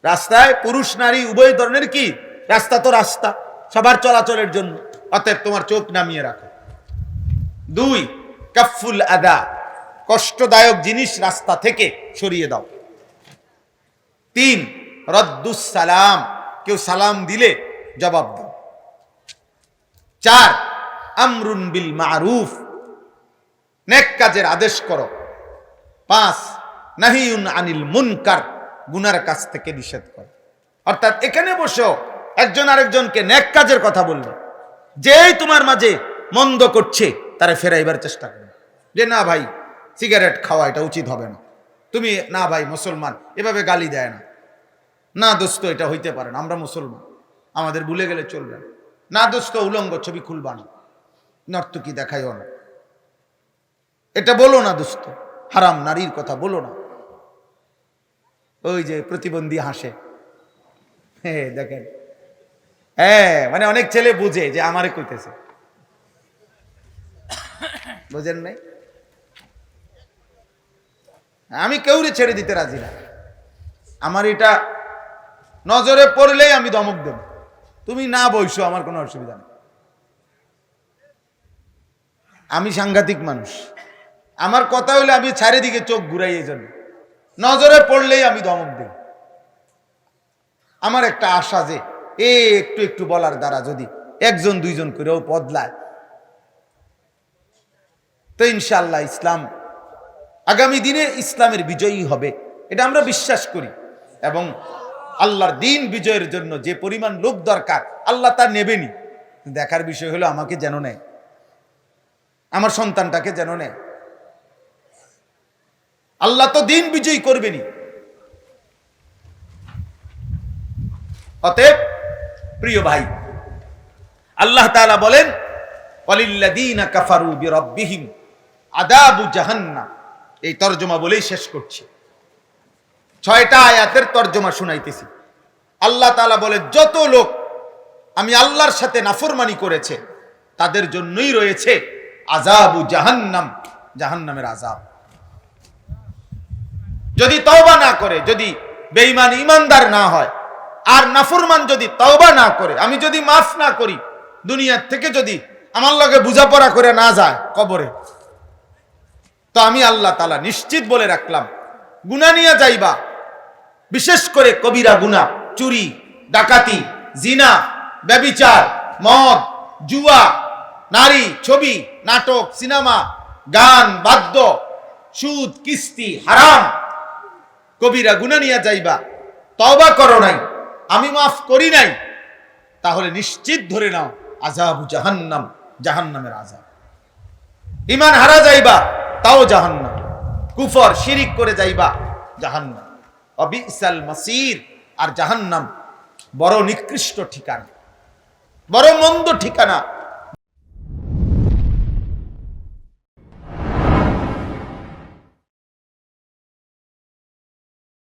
রাস্তায় পুরুষ নারী উভয় ধরনের কি, রাস্তা তো রাস্তা সবার চলাচলের জন্য, অতএব তোমার চোখ নামিয়ে রাখো। 2, কাফুল আদা, কষ্টদায়ক জিনিস রাস্তা থেকে সরিয়ে দাও। 3, রদ্দুস সালাম, কেউ সালাম দিলে জবাব দাও। 4, আমরুন বিল মারুফ, নেক কাজের আদেশ করো। 5, নাহিউন আনিল মুনকার, গুনার কাজ থেকে নিষেধ করো। অর্থাৎ এখানে বসো একজন আরেকজনকে নেক কাজের কথা বলবে, যেই তোমার মাঝে মন্দ করছে তারা ফেরাইবার চেষ্টা করবে, যে না ভাই সিগারেট খাওয়া এটা উচিত হবে না, তুমি না ভাই মুসলমান এভাবে গালি দেয় না, না দোস্ত এটা হইতে পারে না, আমরা মুসলমান আমাদের ভুলে গেলে চলবে না, না দোস্ত উলঙ্গ ছবি খুলবা না, নর্তকী দেখাইও না, এটা বলো না দোস্ত, হারাম নারীর কথা বলো না। ওই যে প্রতিবন্ধী হাসে, হ্যাঁ দেখেন, হ্যাঁ মানে অনেক ছেলে বুঝে যে আমারে কইতেছে, বুঝেন নাই? আমি কেউরে ছেড়ে দিতে রাজি না, আমার এটা নজরে পড়লেই আমি ধমক দেব, তুমি না বইসো আমার কোনো অসুবিধা নেই। আমি সাংঘাতিক মানুষ, আমার কথা হইলে আমি চারিদিকে চোখ ঘুরাই, এই জন্য নজরে পড়লেই আমি ধমক দিই। আমার একটা আশা যে একটু একটু বলার দ্বারা যদি একজন দুইজন করেও বদলায়, তো ইনশাআল্লাহ ইসলাম আগামী দিনে ইসলামের বিজয়ী হবে, এটা আমরা বিশ্বাস করি। এবং আল্লাহর দিন বিজয়ের জন্য যে পরিমাণ লোক দরকার আল্লাহ তা নেবেনি। দেখার বিষয় হলো আমাকে যেন নেয়, আমার সন্তানটাকে যেন নেয়। আল্লাহ তো দিন বিজয়ী করবেনি। অতএব প্রিয় ভাই, আল্লাহ তাআলা বলেন ওয়ালিল্লাযীনা কাফারু বিরাব্বিহিম আযাবু জাহান্নাম। এই তরজমা বলেই শেষ করছি। 6টা আয়াতের তরজমা শুনাইতেছি। আল্লাহ তাআলা বলে যত লোক আমি আল্লাহর সাথে নাফরমানি করেছে তাদের জন্যই রয়েছে আযাবু জাহান্নাম, জাহান্নামের আযাব। যদি তওবা না করে, যদি বেঈমান ঈমানদার না হয়, আর নাফরমান যদি তওবা না করে, আমি যদি মাফ না করি, দুনিয়ার থেকে যদি আমার লগে বুঝাপড়া করে না যায় কবরে, তো আমি আল্লাহ তাআলা নিশ্চিত বলে রাখলাম গুনাহ নিয়ে যাইবা। বিশেষ করে কবিরা গুনাহ, চুরি, ডাকাতি, জিনা, ব্যভিচার, মদ, জুয়া, নারী, ছবি, নাটক, সিনেমা, গান, বাদ্য, সুদ, কিস্তি, হারাম, কবিরা গুনাহ নিয়ে যাইবা, তওবা করো নাই, আমি মাফ করি নাই, তাহলে নিশ্চিত ধরে নাও আযাবু জাহান্নাম, জাহান্নামের আযাব। ঈমান হারা যাইবা, তাও জাহান্নাম। কুফর, শিরিক করে যাইবা, জাহান্নাম। অবিসাল মাসির। আর জাহান্নাম বড় নিকৃষ্ট ঠিকানা, বড় মন্দ ঠিকানা।